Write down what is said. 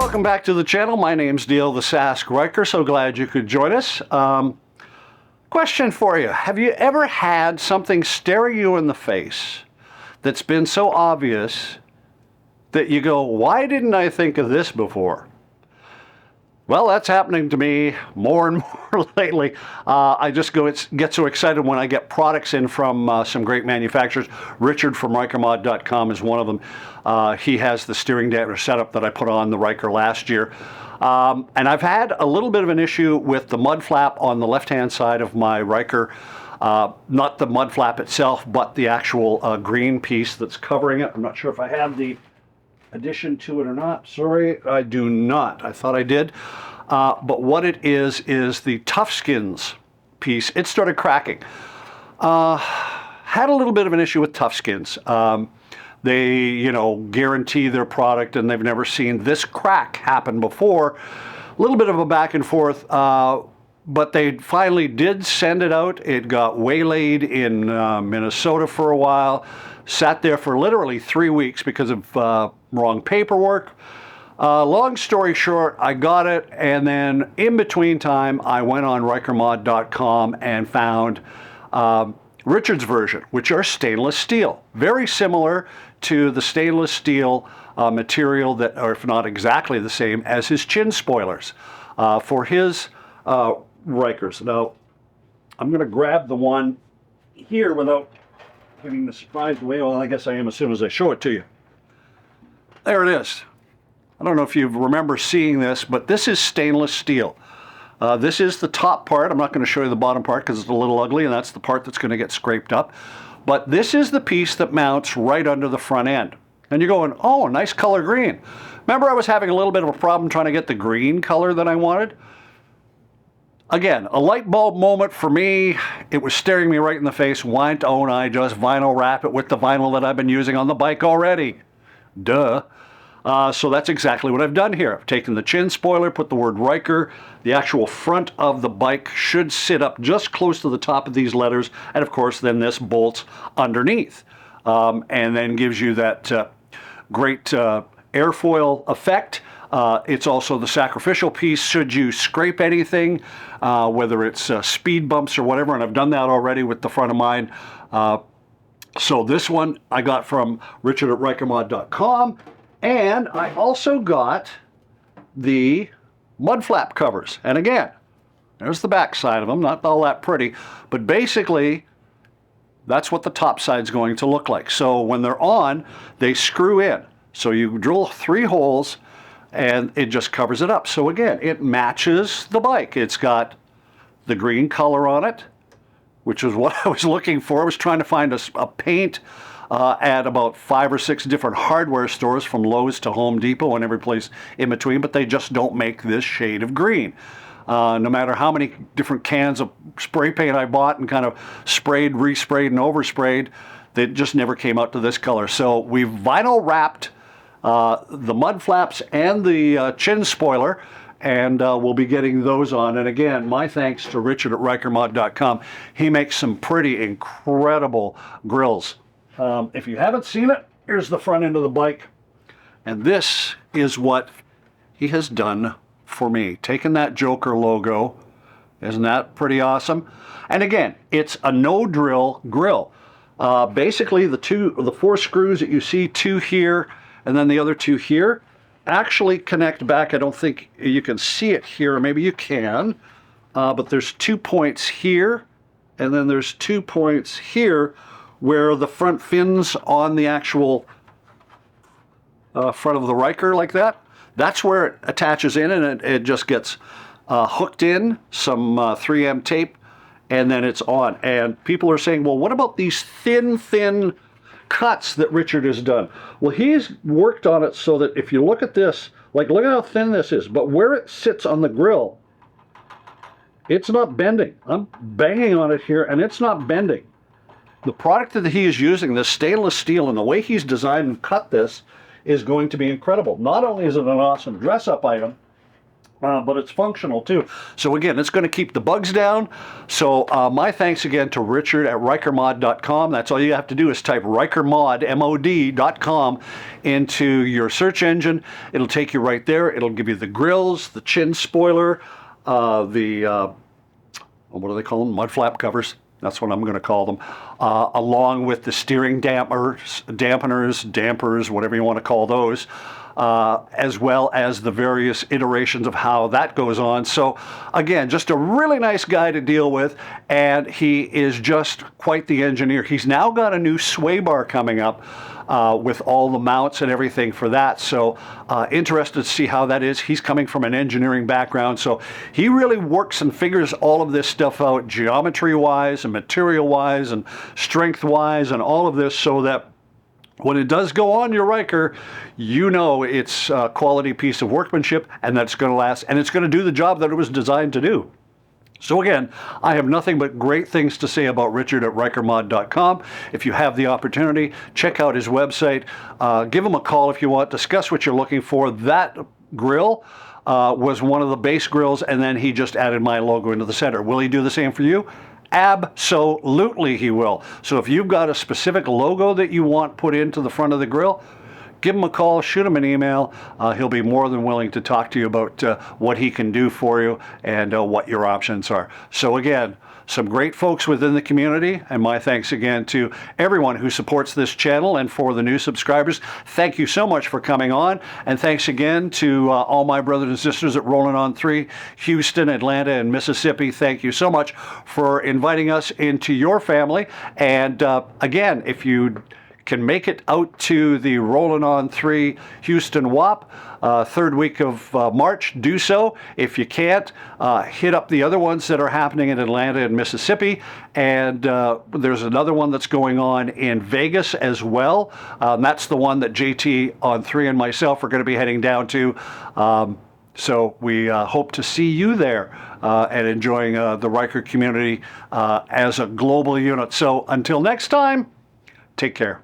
Welcome back to the channel. My name's Dale the Sask Ryker. So glad you could join us. Question for you. Have you ever had something staring you in the face that's been so obvious that you go, why didn't I think of this before? Well, that's happening to me more and more lately. I just get so excited when I get products in from some great manufacturers. Richard from Rykermod.com is one of them. He has the steering damper setup that I put on the Ryker last year. And I've had a little bit of an issue with the mud flap on the left-hand side of my Ryker. Not the mud flap itself, but the actual green piece that's covering it. I'm not sure if I have the addition to it or not. Sorry, I do not. I thought I did. But what it is the Tough Skins piece. It started cracking. Had a little bit of an issue with Tough Skins. They, guarantee their product and they've never seen this crack happen before. A little bit of a back and forth, but they finally did send it out. It got waylaid in Minnesota for a while. Sat there for literally 3 weeks because of wrong paperwork. Long story short, I got it, and then in between time, I went on Rykermod.com and found Richard's version, which are stainless steel. Very similar to the stainless steel material that, or if not exactly the same, as his chin spoilers for his Rykers. Now, I'm going to grab the one here without giving the surprise away. Well, I guess I am as soon as I show it to you. There it is. I don't know if you remember seeing this, but this is stainless steel. This is the top part. I'm not going to show you the bottom part because it's a little ugly, and that's the part that's going to get scraped up. But this is the piece that mounts right under the front end. And you're going, oh, nice color green. Remember, I was having a little bit of a problem trying to get the green color that I wanted? Again, a light bulb moment for me. It was staring me right in the face. Why don't I just vinyl wrap it with the vinyl that I've been using on the bike already? Duh. So that's exactly what I've done here. I've taken the chin spoiler, put the word Ryker. The actual front of the bike should sit up just close to the top of these letters. And of course, then this bolts underneath. And then gives you that great airfoil effect. It's also the sacrificial piece should you scrape anything, whether it's speed bumps or whatever, and I've done that already with the front of mine. So this one I got from Richard at Rykermod.com, and I also got the mud flap covers. And again, there's the back side of them, not all that pretty, but basically that's what the top side's going to look like. So when they're on, they screw in. So you drill 3 holes, and it just covers it up. So again, it matches the bike. It's got the green color on it, which is what I was looking for. I was trying to find a paint at about 5 or 6 different hardware stores, from Lowe's to Home Depot and every place in between, but they just don't make this shade of green. No matter how many different cans of spray paint I bought and kind of sprayed, resprayed, and oversprayed, they just never came out to this color. So we've vinyl wrapped the mud flaps and the chin spoiler, and we'll be getting those on. And again, my thanks to Richard at Rykermod.com. He makes some pretty incredible grills. If you haven't seen it, here's the front end of the bike, and this is what he has done for me. Taking that Joker logo, isn't that pretty awesome? And again, it's a no-drill grill. Basically, the 4 screws that you see, 2 here, and then the other 2 here, actually connect back. I don't think you can see it here, or maybe you can, but there's 2 points here, and then there's 2 points here where the front fins on the actual front of the Ryker like that. That's where it attaches in, and it just gets hooked in, some 3M tape, and then it's on. And people are saying, well, what about these thin cuts that Richard has done? Well, he's worked on it so that if you look at this, like, look at how thin this is, but where it sits on the grill, it's not bending. I'm banging on it here, and it's not bending. The product that he is using, this stainless steel, and the way he's designed and cut this is going to be incredible. Not only is it an awesome dress-up item, but it's functional too. So again, it's going to keep the bugs down. So my thanks again to Richard at Rykermod.com. That's all you have to do is type Rykermod, MOD.com into your search engine. It'll take you right there. It'll give you the grills, the chin spoiler, what do they call them? Mud flap covers. That's what I'm going to call them, along with the steering dampeners, dampers, whatever you want to call those, as well as the various iterations of how that goes on. So again, just a really nice guy to deal with, and he is just quite the engineer. He's now got a new sway bar coming up with all the mounts and everything for that. So interested to see how that is. He's coming from an engineering background, so he really works and figures all of this stuff out geometry-wise and material-wise and strength-wise and all of this, so that when it does go on your Ryker, you know it's a quality piece of workmanship and that's going to last, and it's going to do the job that it was designed to do. So again, I have nothing but great things to say about Richard at Rykermod.com. If you have the opportunity, check out his website. Give him a call if you want. Discuss what you're looking for. That grill was one of the base grills, and then he just added my logo into the center. Will he do the same for you? Absolutely he will. So if you've got a specific logo that you want put into the front of the grill, give him a call, shoot him an email. He'll be more than willing to talk to you about what he can do for you and what your options are. So again, some great folks within the community, and my thanks again to everyone who supports this channel, and for the new subscribers, thank you so much for coming on, and thanks again to all my brothers and sisters at Rolling on 3, Houston, Atlanta, and Mississippi. Thank you so much for inviting us into your family, and again, if you can make it out to the Rollin' on 3 Houston WAP, third week of March, do so. If you can't, hit up the other ones that are happening in Atlanta and Mississippi, and there's another one that's going on in Vegas as well. That's the one that JT on 3 and myself are going to be heading down to. So we hope to see you there and enjoying the Ryker community as a global unit. So until next time, take care.